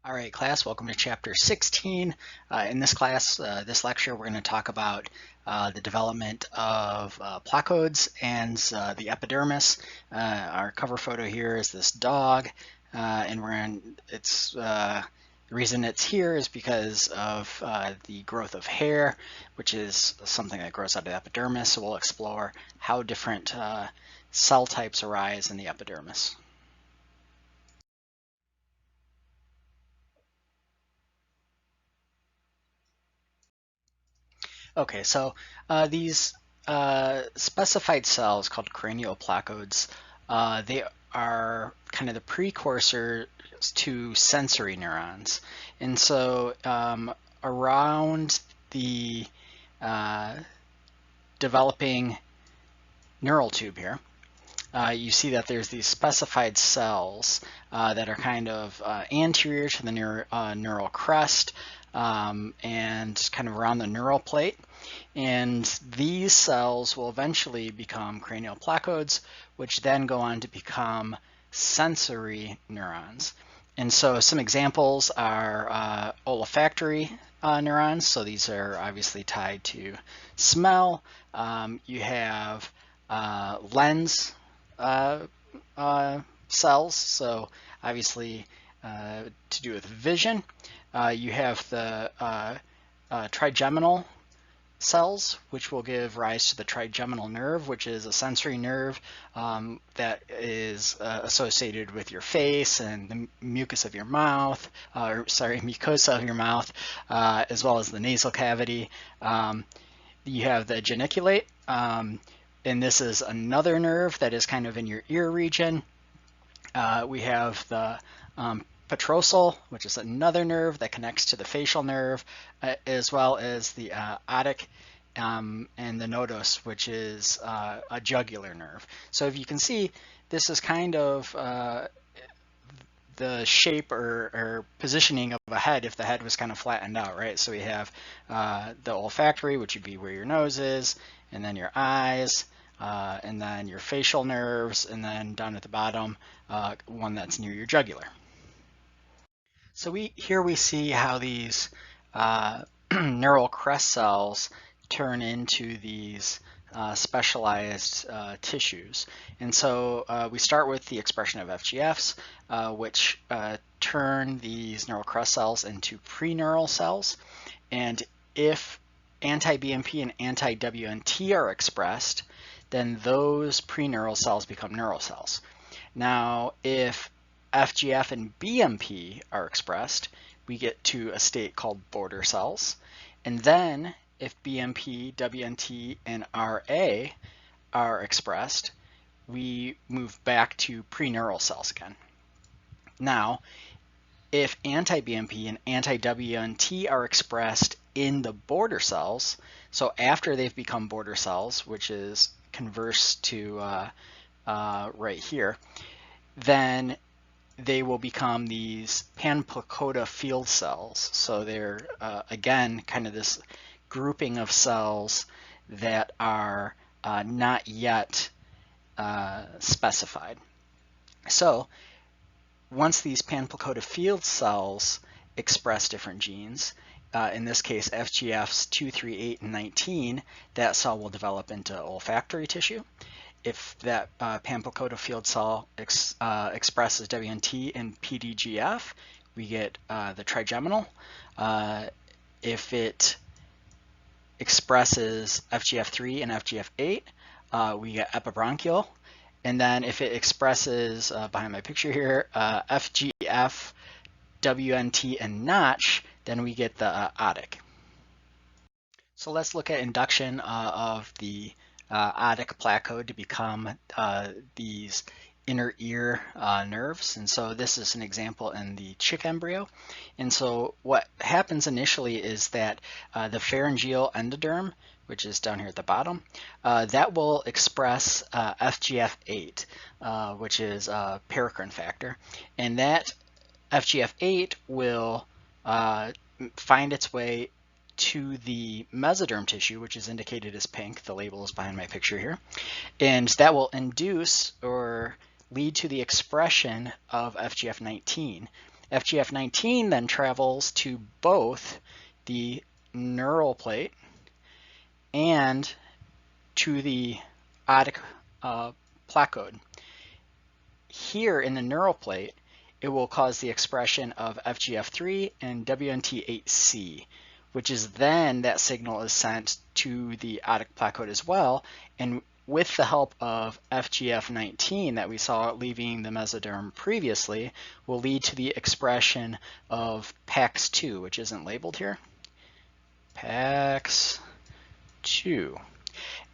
All right, class, welcome to chapter 16. In this class, this lecture, we're going to talk about the development of placodes and the epidermis. Our cover photo here is this dog, and the reason it's here is because of the growth of hair, which is something that grows out of the epidermis. So we'll explore how different cell types arise in the epidermis. Okay, so these specified cells called cranial placodes, they are kind of the precursor to sensory neurons. And so around the developing neural tube here, you see that there's these specified cells that are kind of anterior to the neural crest and kind of around the neural plate. And these cells will eventually become cranial placodes, which then go on to become sensory neurons. And so some examples are olfactory neurons. So these are obviously tied to smell. You have lens cells, so obviously to do with vision. You have the trigeminal cells, which will give rise to the trigeminal nerve, which is a sensory nerve that is associated with your face and the mucus of your mouth, mucosa of your mouth, as well as the nasal cavity. You have the geniculate, and this is another nerve that is kind of in your ear region. We have the petrosal, which is another nerve that connects to the facial nerve, as well as the otic and the nodos, which is a jugular nerve. So if you can see, this is kind of the shape or positioning of a head if the head was kind of flattened out, right? So we have the olfactory, which would be where your nose is, and then your eyes, and then your facial nerves, and then down at the bottom, one that's near your jugular. So here we see how these neural crest cells turn into these specialized tissues. And so we start with the expression of FGFs, which turn these neural crest cells into preneural cells. And if anti-BMP and anti-WNT are expressed, then those preneural cells become neural cells. Now, if FGF and BMP are expressed, we get to a state called border cells. And then if BMP, WNT, and RA are expressed, we move back to preneural cells again. Now, if anti-BMP and anti-WNT are expressed in the border cells, so after they've become border cells, which is converse to right here, then they will become these pan-Placoda field cells. So they're, again, kind of this grouping of cells that are not yet specified. So once these pan-Placoda field cells express different genes, in this case FGFs 2, 3, 8, and 19, that cell will develop into olfactory tissue. If that pan-Placoda field cell expresses WNT and PDGF, we get the trigeminal. If it expresses FGF3 and FGF8, we get epibronchial. And then if it expresses, behind my picture here, FGF, WNT, and Notch, then we get the otic. So let's look at induction of the otic placode to become these inner ear nerves. And so this is an example in the chick embryo. And so what happens initially is that the pharyngeal endoderm, which is down here at the bottom, that will express FGF8, which is a paracrine factor. And that FGF8 will find its way to the mesoderm tissue, which is indicated as pink. The label is behind my picture here. And that will induce or lead to the expression of FGF19. FGF19 then travels to both the neural plate and to the otic placode. Here in the neural plate, it will cause the expression of FGF3 and WNT8C, which is then that signal is sent to the otic placode as well, and with the help of FGF19 that we saw leaving the mesoderm previously, will lead to the expression of PAX2, which isn't labeled here. PAX2.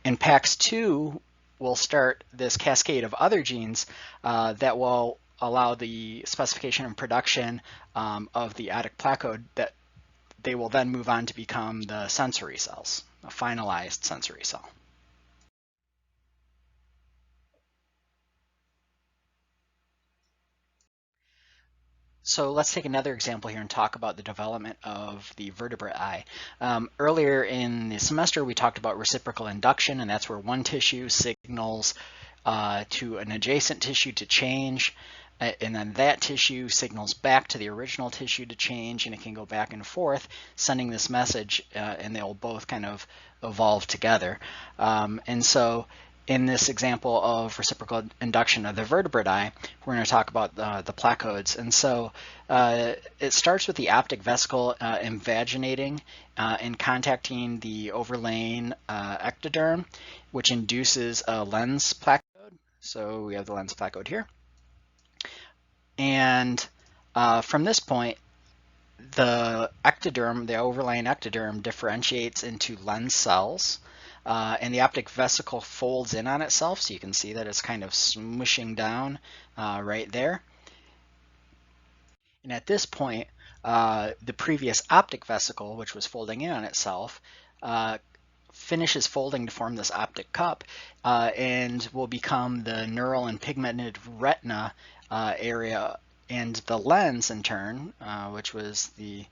And PAX2 will start this cascade of other genes that will allow the specification and production of the otic placode that they will then move on to become the sensory cells, a finalized sensory cell. So let's take another example here and talk about the development of the vertebrate eye. Earlier in the semester, we talked about reciprocal induction, and that's where one tissue signals to an adjacent tissue to change, and then that tissue signals back to the original tissue to change, and it can go back and forth, sending this message, and they'll both kind of evolve together. And so in this example of reciprocal induction of the vertebrate eye, we're going to talk about the placodes. And so it starts with the optic vesicle invaginating and contacting the overlaying ectoderm, which induces a lens placode. So we have the lens placode here. And from this point, the ectoderm, the overlaying ectoderm, differentiates into lens cells. And the optic vesicle folds in on itself, so you can see that it's kind of smushing down right there. And at this point, the previous optic vesicle, which was folding in on itself, finishes folding to form this optic cup and will become the neural and pigmented retina area. And the lens, in turn, which was the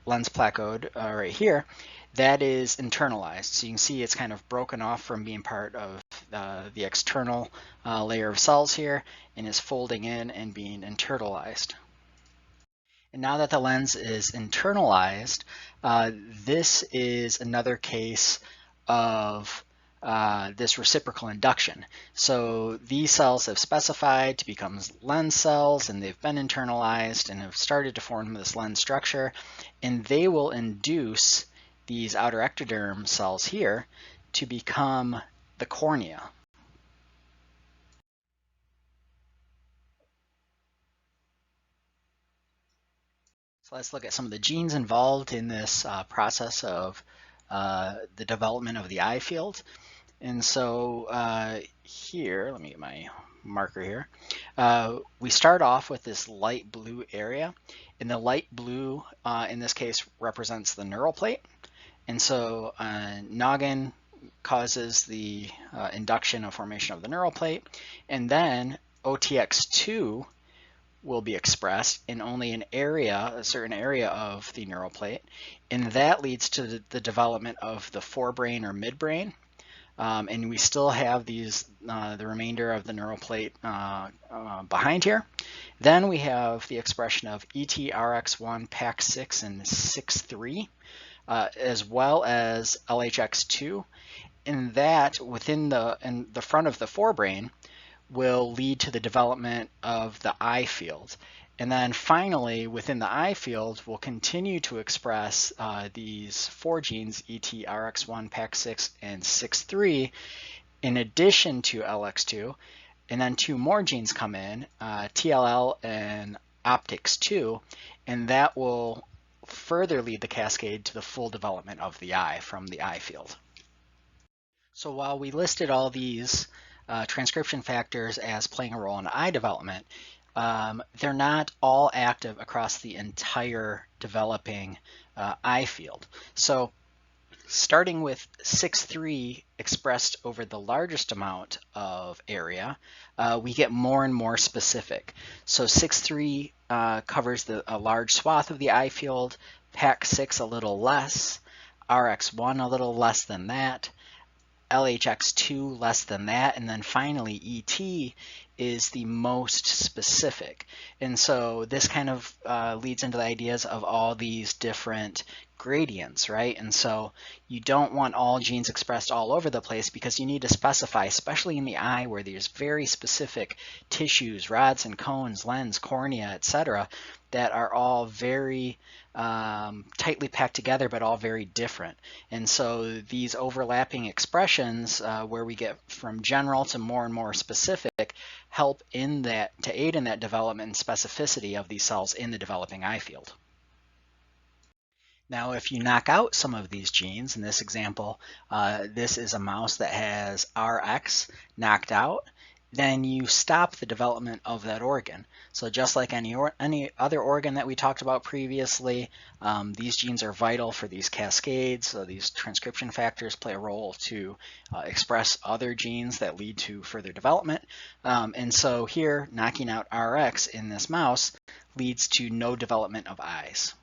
lens placode right here, that is internalized. So you can see it's kind of broken off from being part of the external layer of cells here and is folding in and being internalized. And now that the lens is internalized, this is another case of this reciprocal induction. So these cells have specified to become lens cells, and they've been internalized and have started to form this lens structure, and they will induce these outer ectoderm cells here to become the cornea. So let's look at some of the genes involved in this process of the development of the eye field. And so here, let me get my marker here. We start off with this light blue area, and the light blue in this case represents the neural plate. And so noggin causes the induction of formation of the neural plate, and then OTX2 will be expressed in only an area, a certain area of the neural plate, and that leads to the development of the forebrain or midbrain. And we still have these, the remainder of the neural plate behind here. Then we have the expression of ETRX1, PAX6, and 6-3. As well as LHX2, and that within the front of the forebrain will lead to the development of the eye field. And then finally, within the eye field, we'll continue to express these four genes, ETRX1, PAX6, and 6-3, in addition to LX2. And then two more genes come in, TLL and OPTIX2, and that will further lead the cascade to the full development of the eye from the eye field. So while we listed all these transcription factors as playing a role in eye development, they're not all active across the entire developing eye field. So starting with 6-3 expressed over the largest amount of area, we get more and more specific. So 6-3 covers a large swath of the eye field, PAX6 a little less, RX1 a little less than that, LHX2 less than that, and then finally ET is the most specific. And so this kind of leads into the ideas of all these different gradients, right? And so you don't want all genes expressed all over the place because you need to specify, especially in the eye where there's very specific tissues, rods and cones, lens, cornea, etc., that are all very tightly packed together but all very different. And so these overlapping expressions where we get from general to more and more specific help in that to aid in that development and specificity of these cells in the developing eye field. Now, if you knock out some of these genes, in this example, this is a mouse that has Rx knocked out, then you stop the development of that organ. So just like any other organ that we talked about previously, these genes are vital for these cascades. So these transcription factors play a role to express other genes that lead to further development. And so here, knocking out Rx in this mouse leads to no development of eyes.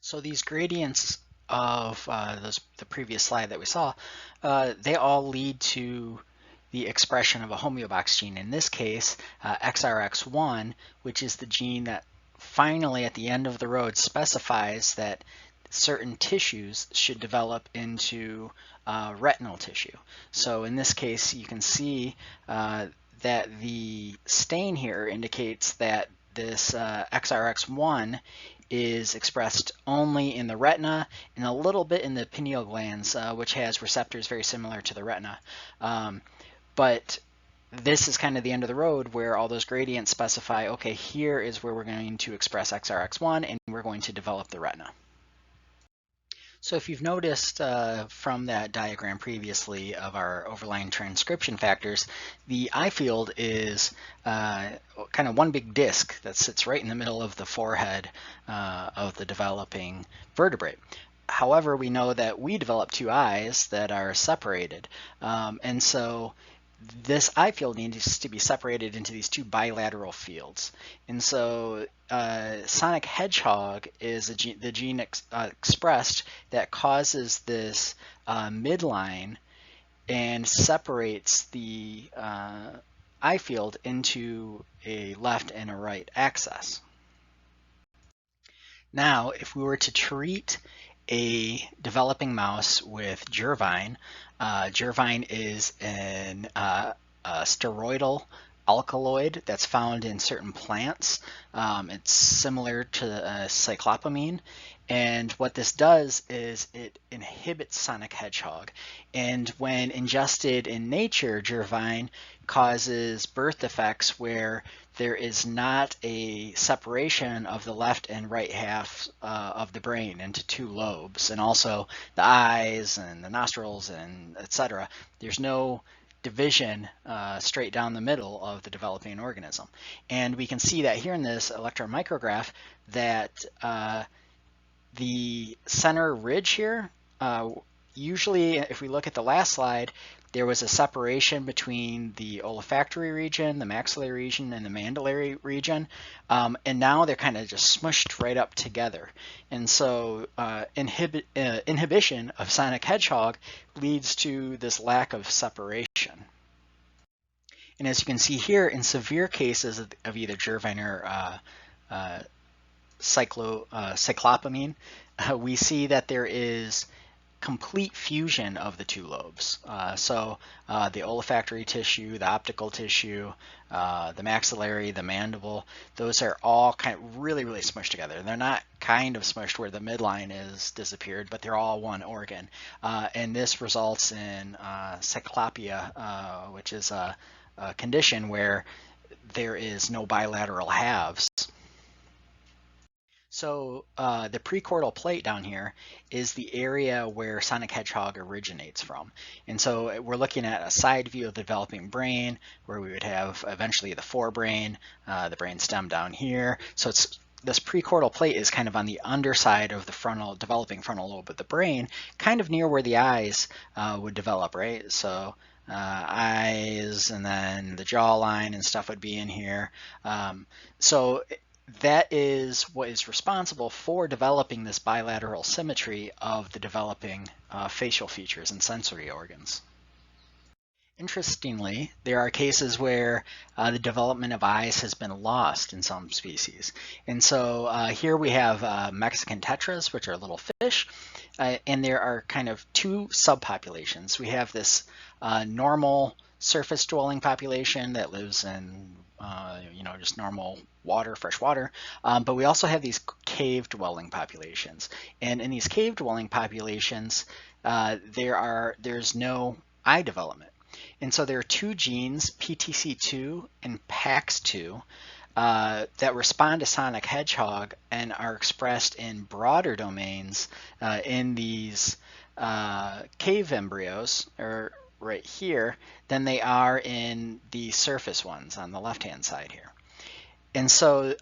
So these gradients of the previous slide that we saw, they all lead to the expression of a homeobox gene. In this case, XRX1, which is the gene that finally at the end of the road specifies that certain tissues should develop into retinal tissue. So in this case, you can see that the stain here indicates that this XRX1 is expressed only in the retina and a little bit in the pineal glands, which has receptors very similar to the retina. But this is kind of the end of the road where all those gradients specify, okay, here is where we're going to express XRX1 and we're going to develop the retina. So if you've noticed from that diagram previously of our overlying transcription factors, the eye field is kind of one big disc that sits right in the middle of the forehead of the developing vertebrate. However, we know that we develop two eyes that are separated. And so this eye field needs to be separated into these two bilateral fields. And so sonic hedgehog is the gene expressed that causes this midline and separates the eye field into a left and a right axis. Now, if we were to treat a developing mouse with Gervine, Gervine is a steroidal alkaloid that's found in certain plants. It's similar to cyclopamine, and what this does is it inhibits sonic hedgehog. And when ingested in nature, Gervine causes birth defects where there is not a separation of the left and right half of the brain into two lobes, and also the eyes and the nostrils and etc. There's no division straight down the middle of the developing organism. And we can see that here in this electron micrograph that the center ridge here, usually if we look at the last slide, there was a separation between the olfactory region, the maxillary region, and the mandillary region, and now they're kind of just smushed right up together. And so inhibition of sonic hedgehog leads to this lack of separation. And as you can see here, in severe cases of either Gervine or cyclopamine, we see that there is complete fusion of the two lobes. So the olfactory tissue, the optical tissue, the maxillary, the mandible, those are all kind of really smushed together. They're not kind of smushed where the midline is disappeared, but they're all one organ. And this results in cyclopia, which is a condition where there is no bilateral halves. So the precortical plate down here is the area where sonic hedgehog originates from. And so we're looking at a side view of the developing brain where we would have eventually the forebrain, the brain stem down here. So this precortical plate is kind of on the underside of the developing frontal lobe of the brain, kind of near where the eyes would develop, right? So eyes and then the jawline and stuff would be in here. So that is what is responsible for developing this bilateral symmetry of the developing facial features and sensory organs. Interestingly, there are cases where the development of eyes has been lost in some species. And so here we have Mexican tetras, which are little fish, and there are kind of two subpopulations. We have this normal surface dwelling population that lives in just normal water, fresh water, but we also have these cave dwelling populations. And in these cave dwelling populations, there's no eye development. And so there are two genes, PTC2 and PAX2, that respond to sonic hedgehog and are expressed in broader domains in these cave embryos, or right here, than they are in the surface ones on the left-hand side here. And so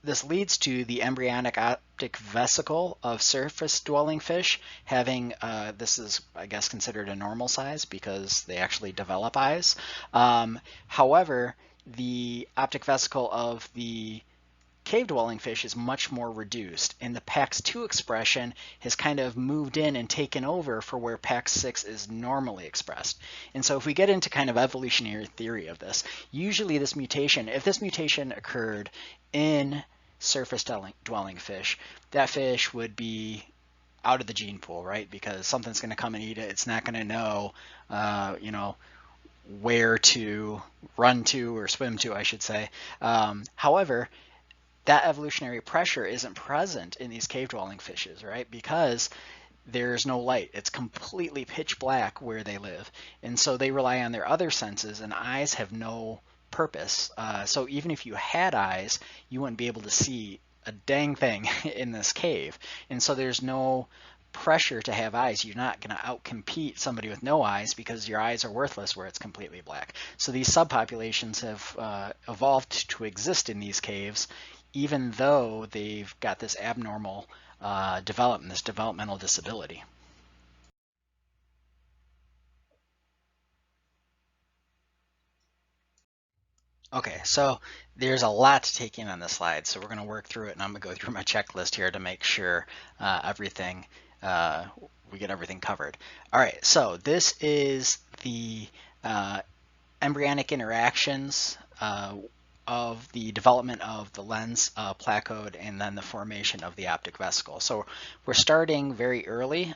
this leads to the embryonic optic vesicle of surface-dwelling fish having, this is, I guess, considered a normal size because they actually develop eyes. However, the optic vesicle of the cave-dwelling fish is much more reduced, and the PAX2 expression has kind of moved in and taken over for where PAX6 is normally expressed. And so if we get into kind of evolutionary theory of this, usually this mutation, if this mutation occurred in surface-dwelling fish, that fish would be out of the gene pool, right? Because something's going to come and eat it. It's not going to know, where to run to or swim to, I should say. However, that evolutionary pressure isn't present in these cave-dwelling fishes, right? Because there's no light. It's completely pitch black where they live. And so they rely on their other senses, and eyes have no purpose. So even if you had eyes, you wouldn't be able to see a dang thing in this cave. And so there's no pressure to have eyes. You're not going to outcompete somebody with no eyes because your eyes are worthless where it's completely black. So these subpopulations have evolved to exist in these caves, even though they've got this abnormal development, this developmental disability. Okay, so there's a lot to take in on this slide, so we're going to work through it, and I'm going to go through my checklist here to make sure we get everything covered. All right, so this is the embryonic interactions of the development of the lens placode and then the formation of the optic vesicle. So we're starting very early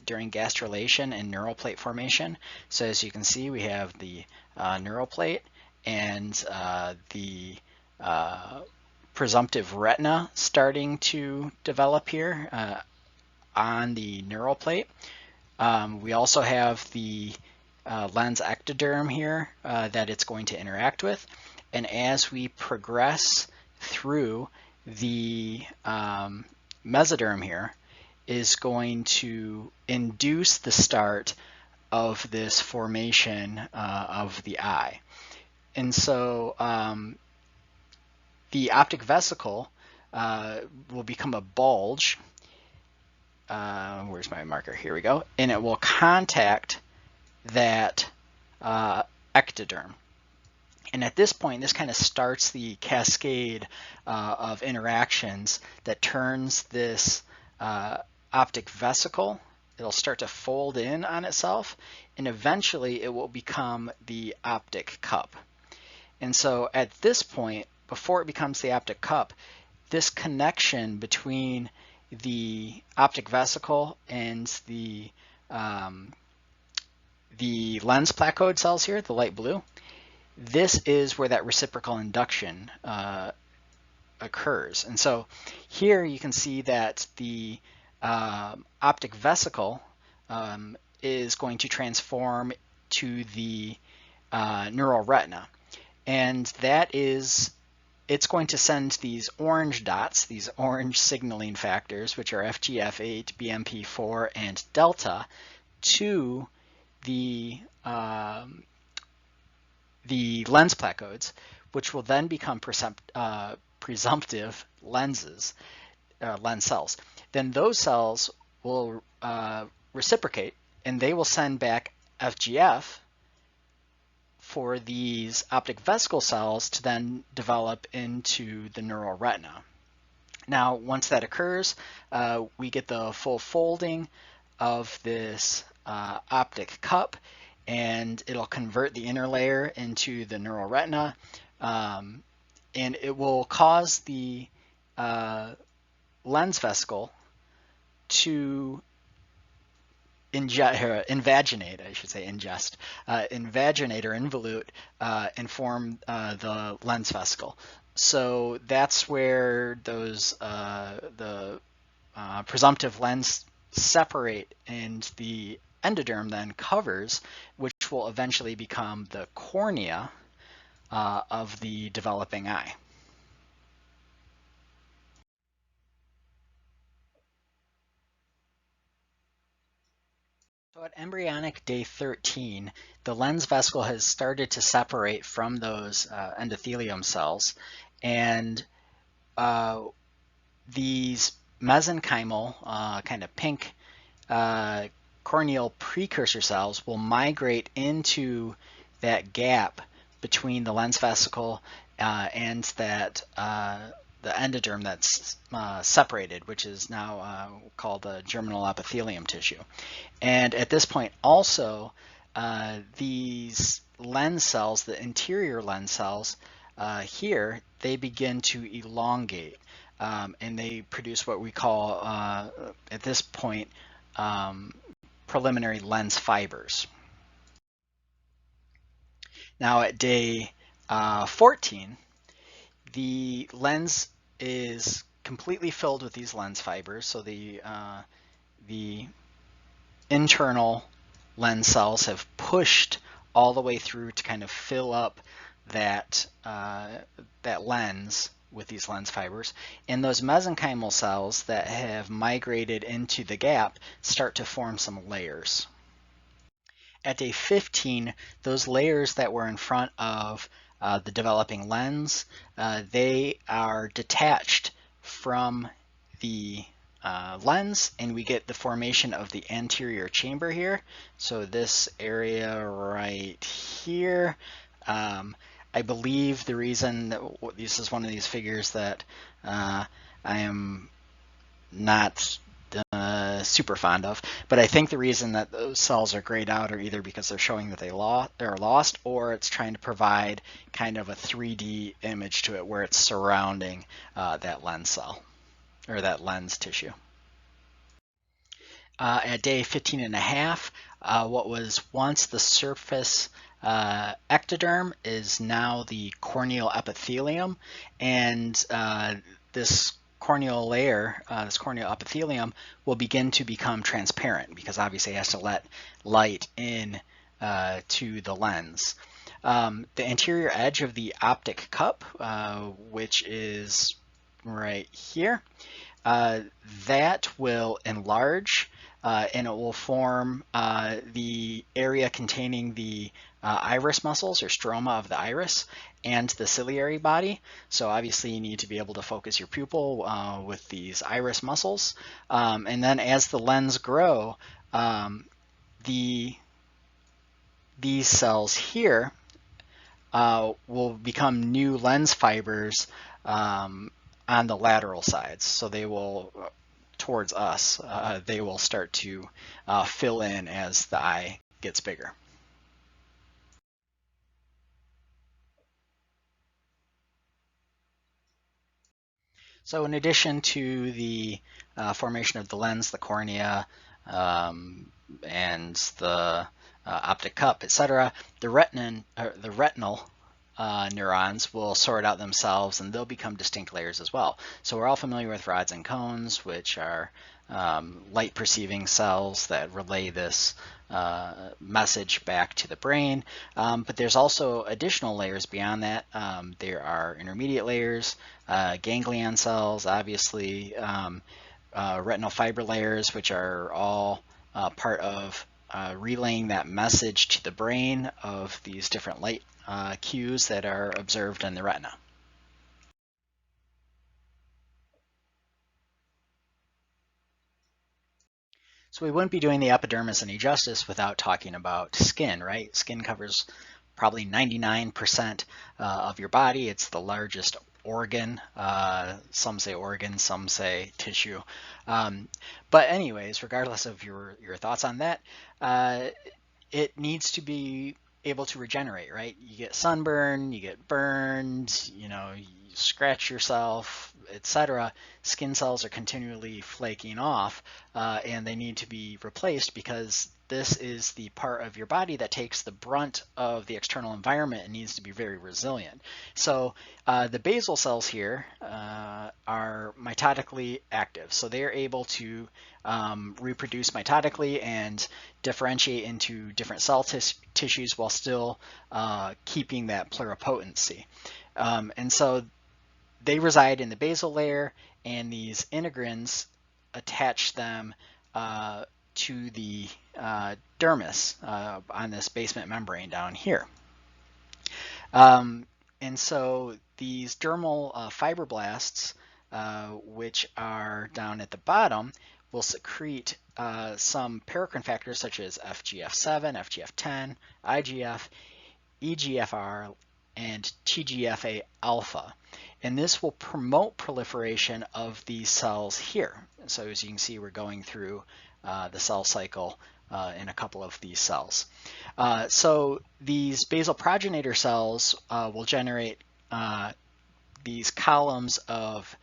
during gastrulation and neural plate formation. So as you can see, we have the neural plate and the presumptive retina starting to develop here on the neural plate. We also have the lens ectoderm here that it's going to interact with. And as we progress through, the mesoderm here is going to induce the start of this formation of the eye. And so the optic vesicle will become a bulge. Where's my marker? Here we go. And it will contact that ectoderm. And at this point, this kind of starts the cascade of interactions that turns this optic vesicle. It'll start to fold in on itself, and eventually it will become the optic cup. And so at this point, before it becomes the optic cup, this connection between the optic vesicle and the lens placode cells here, the light blue, this is where that reciprocal induction occurs. And so here you can see that the optic vesicle is going to transform to the neural retina. And that is, it's going to send these orange dots, these orange signaling factors, which are FGF8, BMP4, and delta, to the lens placodes, which will then become presumptive lenses, lens cells. Then those cells will reciprocate, and they will send back FGF for these optic vesicle cells to then develop into the neural retina. Now, once that occurs, we get the full folding of this optic cup, and it'll convert the inner layer into the neural retina, and it will cause the lens vesicle to invaginate, I should say ingest, invaginate or involute and form the lens vesicle. So that's where those the presumptive lens separate and the endoderm then covers, which will eventually become the cornea of the developing eye. So at embryonic day 13, the lens vesicle has started to separate from those endothelium cells, and these mesenchymal, kind of pink corneal precursor cells will migrate into that gap between the lens vesicle and that the endoderm that's separated, which is now called the germinal epithelium tissue. And at this point also, these lens cells, the interior lens cells here, they begin to elongate. And they produce what we call, at this point, preliminary lens fibers. Now at day 14, the lens is completely filled with these lens fibers. So the internal lens cells have pushed all the way through to kind of fill up that lens with these lens fibers, and those mesenchymal cells that have migrated into the gap start to form some layers. At day 15, those layers that were in front of the developing lens, they are detached from the lens, and we get the formation of the anterior chamber here. So this area right here, I believe the reason that this is one of these figures that I am not super fond of, but I think the reason that those cells are grayed out are either because they're showing that they're lost, or it's trying to provide kind of a 3D image to it where it's surrounding that lens cell or that lens tissue. At day 15 and a half, what was once the surface ectoderm is now the corneal epithelium, and this corneal layer, this corneal epithelium, will begin to become transparent because obviously it has to let light in to the lens. The anterior edge of the optic cup, which is right here, that will enlarge and it will form the area containing the iris muscles or stroma of the iris and the ciliary body. So obviously you need to be able to focus your pupil with these iris muscles. And then as the lens grow, these cells here will become new lens fibers on the lateral sides. So they will, towards us, they will start to fill in as the eye gets bigger. So in addition to the formation of the lens, the cornea, and the optic cup, etc., the retinal neurons will sort out themselves, and they'll become distinct layers as well. So we're all familiar with rods and cones, which are light perceiving cells that relay this message back to the brain. But there's also additional layers beyond that. There are intermediate layers, ganglion cells, obviously, retinal fiber layers, which are all part of relaying that message to the brain of these different light cues that are observed in the retina. So we wouldn't be doing the epidermis any justice without talking about skin, right? Skin covers probably 99% of your body. It's the largest organ. Some say organ, some say tissue. But anyways, regardless of your thoughts on that, it needs to be able to regenerate, right? You get sunburn, you get burned, you scratch yourself, etc. Skin cells are continually flaking off, and they need to be replaced because this is the part of your body that takes the brunt of the external environment and needs to be very resilient. So the basal cells here are mitotically active. So they're able to reproduce mitotically and differentiate into different cell tissues while still keeping that pluripotency. And so they reside in the basal layer, and these integrins attach them to the dermis on this basement membrane down here. And so these dermal fibroblasts, which are down at the bottom, will secrete some paracrine factors such as FGF7, FGF10, IGF, EGFR, and TGFA alpha. And this will promote proliferation of these cells here. So as you can see, we're going through the cell cycle in a couple of these cells. So these basal progenitor cells will generate these columns of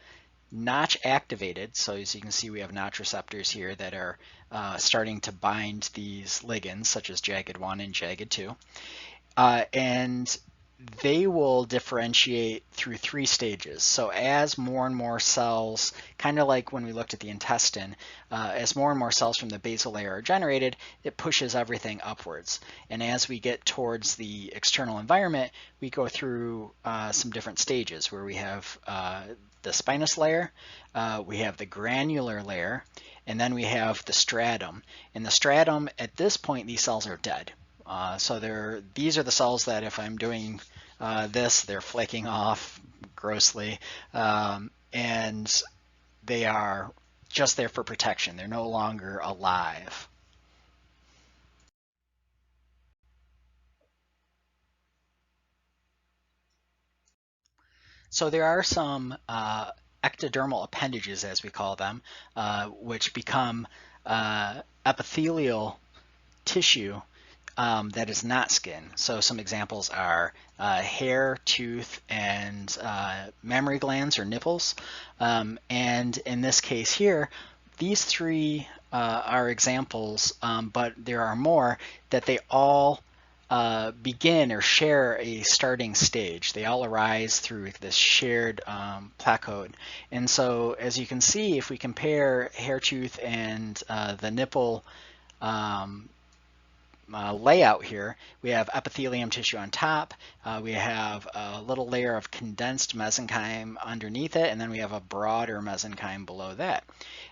notch activated. So as you can see, we have notch receptors here that are starting to bind these ligands such as jagged 1 and jagged 2. And they will differentiate through 3 stages. So as more and more cells, kind of like when we looked at the intestine, as more and more cells from the basal layer are generated, it pushes everything upwards. And as we get towards the external environment, we go through some different stages where we have the spinous layer, we have the granular layer, and then we have the stratum. In the stratum, at this point, these cells are dead. So these are the cells that if I'm doing this, they're flaking off grossly, and they are just there for protection. They're no longer alive. So there are some ectodermal appendages, as we call them, which become epithelial tissue that is not skin. So some examples are hair, tooth, and mammary glands or nipples. And in this case here, these 3 are examples, but there are more that they all begin or share a starting stage. They all arise through this shared placode. And so as you can see, if we compare hair, tooth, and the nipple layout here, we have epithelium tissue on top, we have a little layer of condensed mesenchyme underneath it, and then we have a broader mesenchyme below that.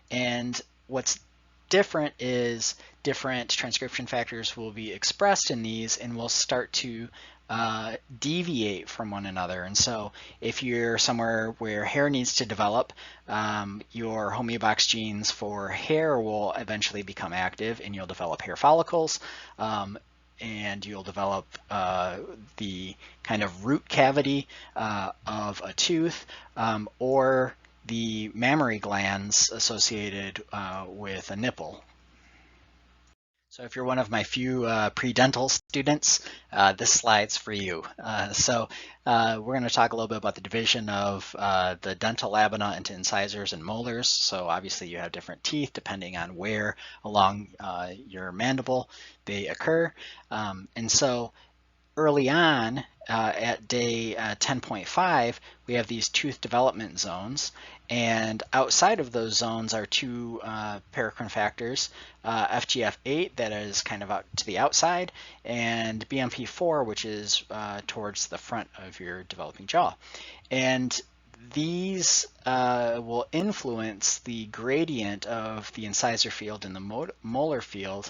And what's different is different transcription factors will be expressed in these and will start to deviate from one another. And so if you're somewhere where hair needs to develop, your homeobox genes for hair will eventually become active, and you'll develop hair follicles, and you'll develop the kind of root cavity of a tooth, or the mammary glands associated with a nipple. So if you're one of my few pre-dental students, this slide's for you. So we're going to talk a little bit about the division of the dental labia into incisors and molars. So obviously you have different teeth depending on where along your mandible they occur. And so early on, at day 10.5, we have these tooth development zones, and outside of those zones are 2 paracrine factors, FGF8 that is kind of out to the outside, and BMP4 which is towards the front of your developing jaw. And these will influence the gradient of the incisor field and the molar field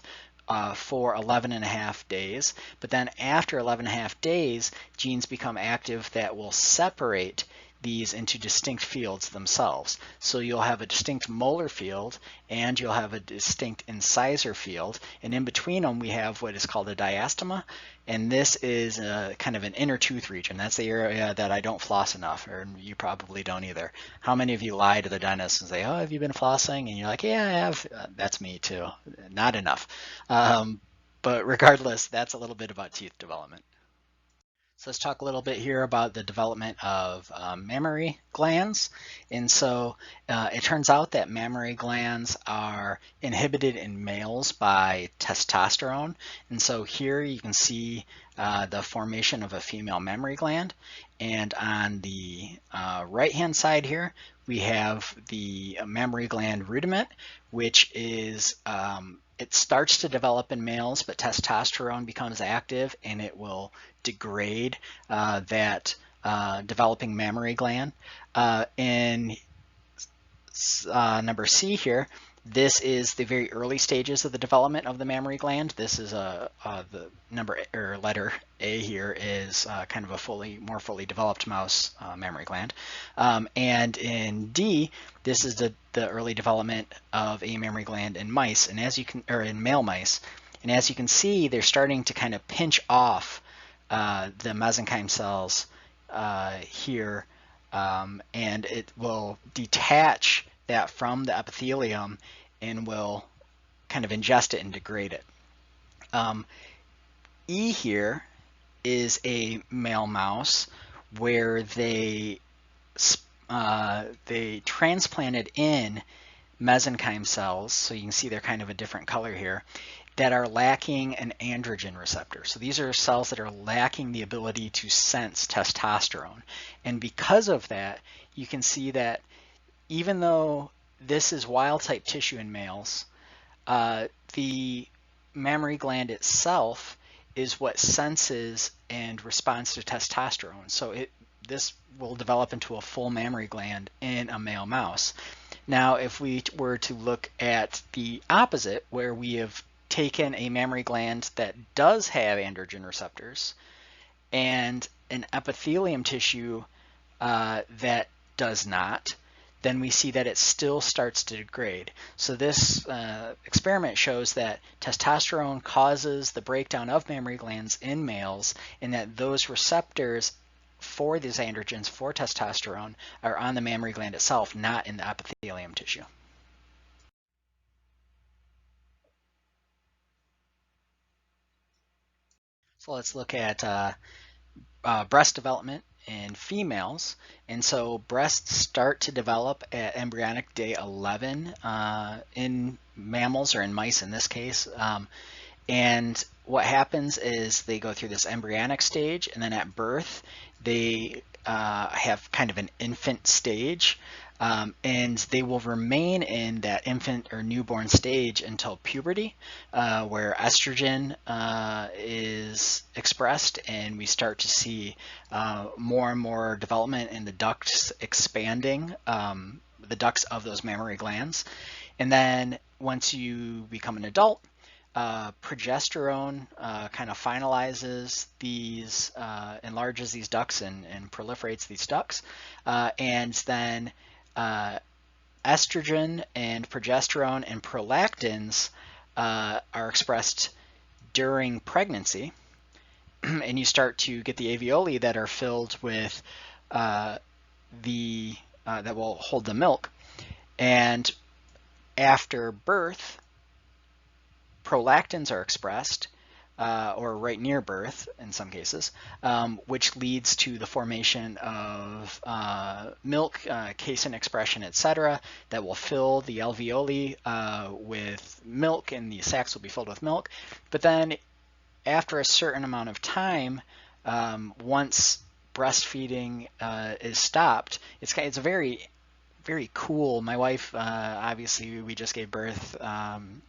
for 11.5 days, but then after 11.5 days, genes become active that will separate these into distinct fields themselves. So you'll have a distinct molar field and you'll have a distinct incisor field, and in between them we have what is called a diastema, and this is kind of an inner tooth region. That's the area that I don't floss enough, or you probably don't either. How many of you lie to the dentist and say, oh, have you been flossing? And you're like, yeah, I have. That's me too. Not enough. But regardless, that's a little bit about teeth development. So let's talk a little bit here about the development of mammary glands. And so it turns out that mammary glands are inhibited in males by testosterone. And so here you can see the formation of a female mammary gland. And on the right-hand side here, we have the mammary gland rudiment, which is it starts to develop in males, but testosterone becomes active and it will degrade that developing mammary gland. In number C here, this is the very early stages of the development of the mammary gland. This is the number or letter A here is kind of a more fully developed mouse mammary gland. And in D, this is the early development of a mammary gland in mice, and as you can, or in male mice, and as you can see, they're starting to kind of pinch off the mesenchyme cells here, and it will detach that from the epithelium and will kind of ingest it and degrade it. E here is a male mouse where they transplanted in mesenchyme cells, so you can see they're kind of a different color here, that are lacking an androgen receptor. So these are cells that are lacking the ability to sense testosterone. And because of that, you can see that even though this is wild type tissue in males, the mammary gland itself is what senses and responds to testosterone. So this will develop into a full mammary gland in a male mouse. Now, if we were to look at the opposite, where we have taken a mammary gland that does have androgen receptors and an epithelium tissue that does not, then we see that it still starts to degrade. So this experiment shows that testosterone causes the breakdown of mammary glands in males, and that those receptors for these androgens, for testosterone, are on the mammary gland itself, not in the epithelium tissue. So let's look at breast development in females. And so breasts start to develop at embryonic day 11 in mammals, or in mice in this case. And what happens is they go through this embryonic stage, and then at birth they have kind of an infant stage, and they will remain in that infant or newborn stage until puberty, where estrogen is expressed, and we start to see more and more development in the ducts expanding, the ducts of those mammary glands. And then once you become an adult, progesterone kind of finalizes these, enlarges these ducts and proliferates these ducts, and then estrogen and progesterone and prolactins are expressed during pregnancy, and you start to get the alveoli that are filled with that will hold the milk. And after birth, prolactins are expressed, or right near birth in some cases, which leads to the formation of milk, casein expression, etc., that will fill the alveoli with milk, and the sacs will be filled with milk. But then after a certain amount of time, once breastfeeding is stopped, it's a very cool. My wife, obviously, we just gave birth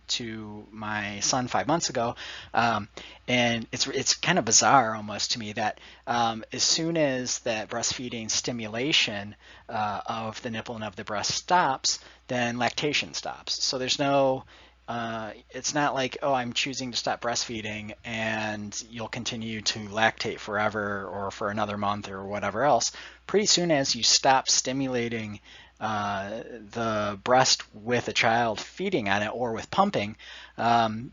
to my son 5 months ago, and it's kind of bizarre almost to me that as soon as that breastfeeding stimulation of the nipple and of the breast stops, then lactation stops. So there's no it's not like, oh, I'm choosing to stop breastfeeding and you'll continue to lactate forever or for another month or whatever else. Pretty soon as you stop stimulating the breast with a child feeding on it or with pumping, then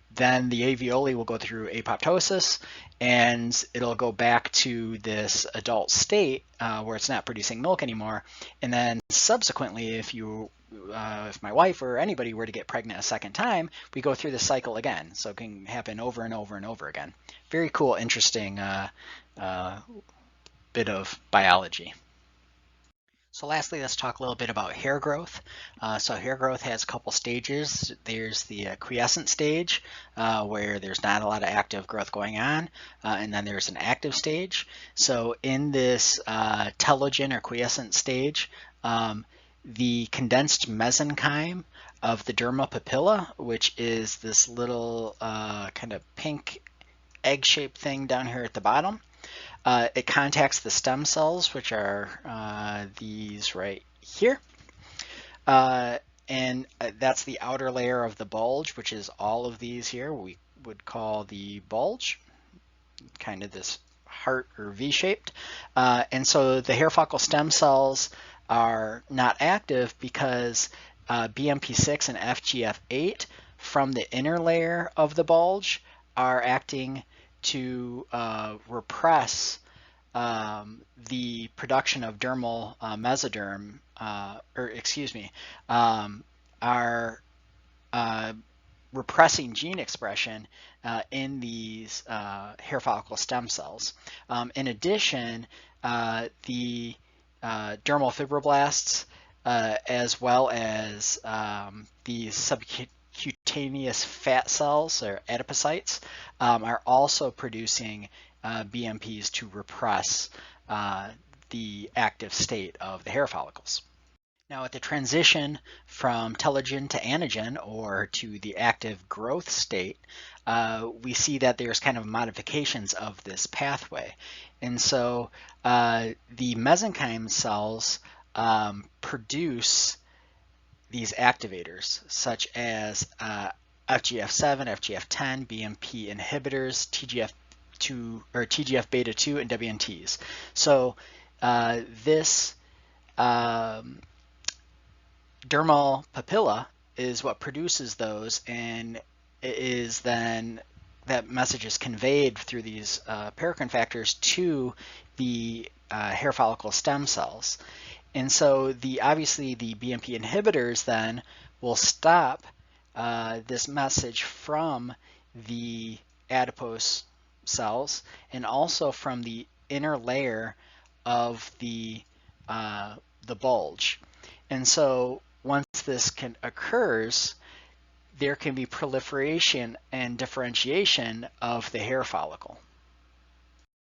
the alveoli will go through apoptosis and it'll go back to this adult state where it's not producing milk anymore. And then subsequently, if my wife or anybody were to get pregnant a second time, we go through the cycle again. So it can happen over and over and over again. Very cool, interesting bit of biology. So lastly, let's talk a little bit about hair growth. So hair growth has a couple stages. There's the quiescent stage, where there's not a lot of active growth going on, and then there's an active stage. So in this telogen or quiescent stage, the condensed mesenchyme of the dermal papilla, which is this little kind of pink egg-shaped thing down here at the bottom, it contacts the stem cells, which are these right here. And that's the outer layer of the bulge, which is all of these here. We would call the bulge, kind of this heart or V-shaped. And so the hair follicle stem cells are not active because BMP6 and FGF8 from the inner layer of the bulge are acting to repress the production of dermal mesoderm, are repressing gene expression in these hair follicle stem cells. In addition, the dermal fibroblasts, as well as the subcutaneous fat cells or adipocytes, are also producing BMPs to repress the active state of the hair follicles. Now, at the transition from telogen to anagen, or to the active growth state, we see that there's kind of modifications of this pathway. And so the mesenchyme cells produce these activators, such as FGF7, FGF10, BMP inhibitors, TGF beta 2, and WNTs. So this dermal papilla is what produces those, and it is then that message is conveyed through these paracrine factors to the hair follicle stem cells. And so obviously the BMP inhibitors then will stop this message from the adipose cells and also from the inner layer of the bulge. And so once this occurs, there can be proliferation and differentiation of the hair follicle.